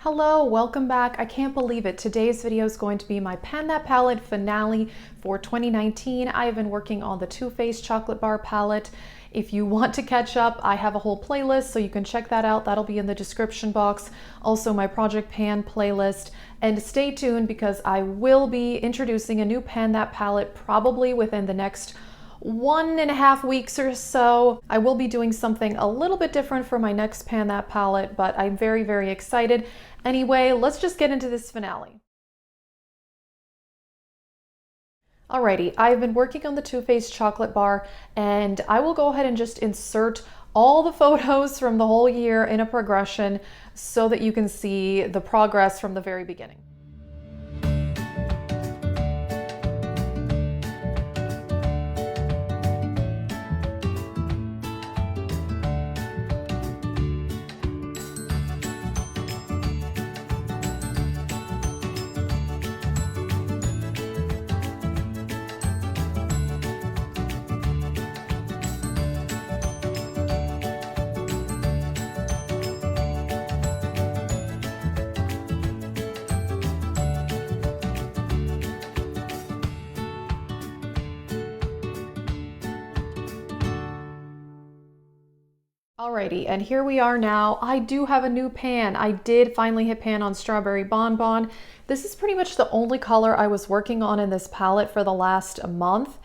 Hello, welcome back. I can't believe it. Today's video is going to be my Pan That Palette finale for 2019. I have been working on the Too Faced Chocolate Bar palette. If you want to catch up, I have a whole playlist, so you can check that out. That'll be in the description box. Also my Project Pan playlist. And stay tuned because I will be introducing a new Pan That palette probably within the next 1.5 weeks or so. I will be doing something a little bit different for my next Pan That palette, but I'm very, very excited. Anyway, let's just get into this finale. Alrighty, I've been working on the Too Faced Chocolate Bar, and I will go ahead and just insert all the photos from the whole year in a progression so that you can see the progress from the very beginning. Alrighty, and here we are now. I do have a new pan. I did finally hit pan on Strawberry Bonbon. This is pretty much the only color I was working on in this palette for the last month.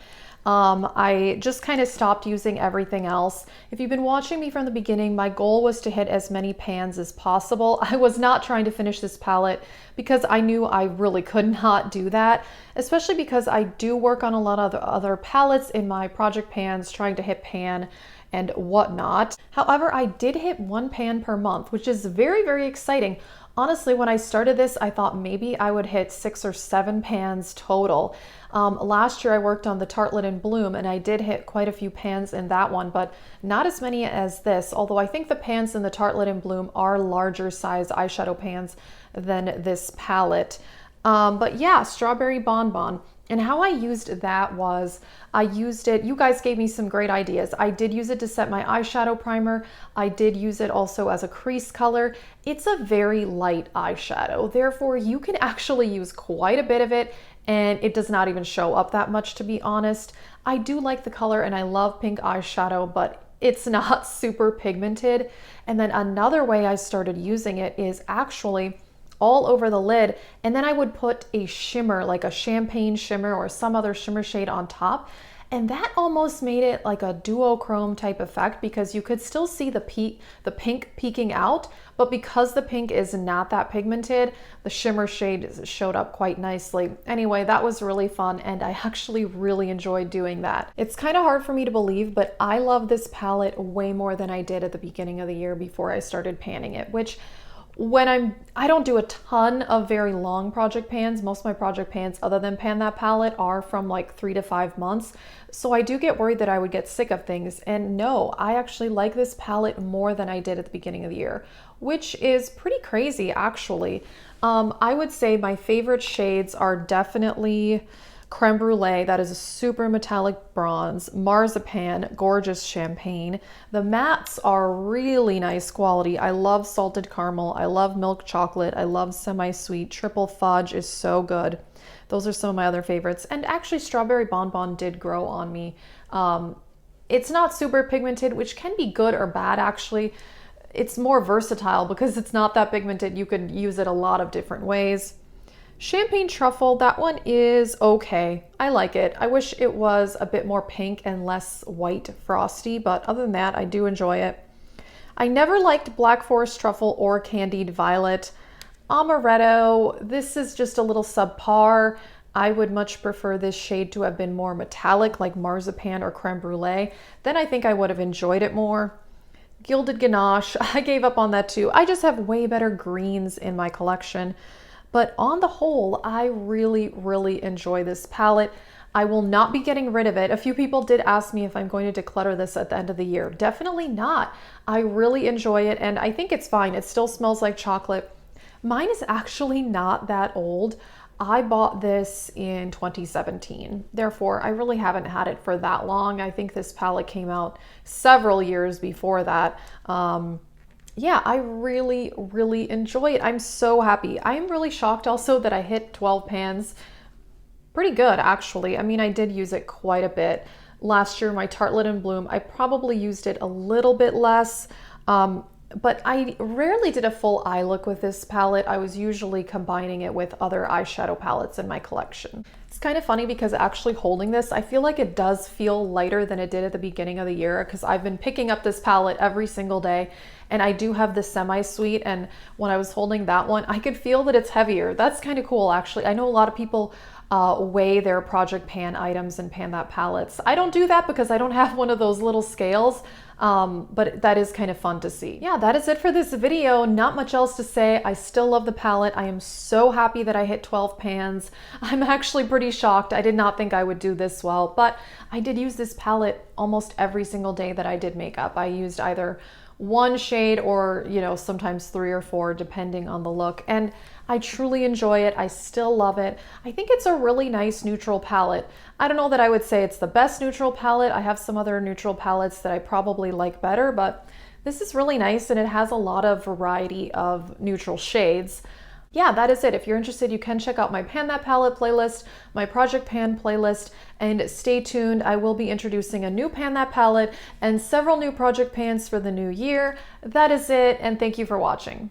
I just kind of stopped using everything else. If you've been watching me from the beginning, my goal was to hit as many pans as possible. I was not trying to finish this palette because I knew I really could not do that, especially because I do work on a lot of other palettes in my project pans, trying to hit pan and whatnot. However, I did hit 1 pan per month, which is very, very exciting. Honestly, when I started this, I thought maybe I would hit 6 or 7 pans total. Last year I worked on the Tartlet in Bloom and I did hit quite a few pans in that one, but not as many as this, although I think the pans in the Tartlet in Bloom are larger size eyeshadow pans than this palette. But yeah, Strawberry Bonbon. And how I used that was, I used it, you guys gave me some great ideas. I did use it to set my eyeshadow primer. I did use it also as a crease color. It's a very light eyeshadow, therefore you can actually use quite a bit of it and it does not even show up that much, to be honest. I do like the color and I love pink eyeshadow, but it's not super pigmented. And then another way I started using it is actually all over the lid, and then I would put a shimmer, like a champagne shimmer or some other shimmer shade on top, and that almost made it like a duochrome type effect because you could still see the pink peeking out, but because the pink is not that pigmented, the shimmer shade showed up quite nicely. Anyway, that was really fun and I actually really enjoyed doing that. It's kind of hard for me to believe, but I love this palette way more than I did at the beginning of the year before I started panning it, which when I don't do a ton of very long project pans. Most of my project pans other than Pan That palette are from like 3 to 5 months. So I do get worried that I would get sick of things. And no, I actually like this palette more than I did at the beginning of the year, which is pretty crazy actually. I would say my favorite shades are definitely Creme Brulee, that is a super metallic bronze, Marzipan, gorgeous champagne. The mattes are really nice quality. I love salted caramel, I love milk chocolate, I love semi-sweet, triple fudge is so good. Those are some of my other favorites. And actually Strawberry Bonbon did grow on me. It's not super pigmented, which can be good or bad actually. It's more versatile because it's not that pigmented. You could use it a lot of different ways. Champagne Truffle, that one is okay. I like it. I wish it was a bit more pink and less white frosty, but other than that, I do enjoy it. I never liked Black Forest Truffle or Candied Violet. Amaretto, this is just a little subpar. I would much prefer this shade to have been more metallic like Marzipan or Creme Brulee. Then I think I would have enjoyed it more. Gilded Ganache, I gave up on that too. I just have way better greens in my collection. But on the whole, I really, really enjoy this palette. I will not be getting rid of it. A few people did ask me if I'm going to declutter this at the end of the year. Definitely not. I really enjoy it and I think it's fine. It still smells like chocolate. Mine is actually not that old. I bought this in 2017. Therefore, I really haven't had it for that long. I think this palette came out several years before that. yeah, I really, really enjoy it. I'm so happy. I'm really shocked also that I hit 12 pans. Pretty good, actually. I mean, I did use it quite a bit. Last year, my Tartelette in Bloom, I probably used it a little bit less, but I rarely did a full eye look with this palette. I was usually combining it with other eyeshadow palettes in my collection. It's kind of funny because actually holding this, I feel like it does feel lighter than it did at the beginning of the year because I've been picking up this palette every single day, and I do have the semi-sweet, and when I was holding that one, I could feel that it's heavier. That's kind of cool, actually. I know a lot of people weigh their project pan items and pan that palettes. I don't do that because I don't have one of those little scales, but that is kind of fun to see. Yeah, that is it for this video. Not much else to say. I still love the palette. I am so happy that I hit 12 pans. I'm actually pretty shocked. I did not think I would do this well, but I did use this palette almost every single day that I did makeup. I used either one shade or, you know, sometimes 3 or 4 depending on the look, and I truly enjoy it. I still love it. I think it's a really nice neutral palette. I don't know that I would say it's the best neutral palette. I have some other neutral palettes that I probably like better, but this is really nice and it has a lot of variety of neutral shades. Yeah, that is it. If you're interested, you can check out my Pan That Palette playlist, my Project Pan playlist, and stay tuned. I will be introducing a new Pan That Palette and several new project pans for the new year. That is it, and thank you for watching.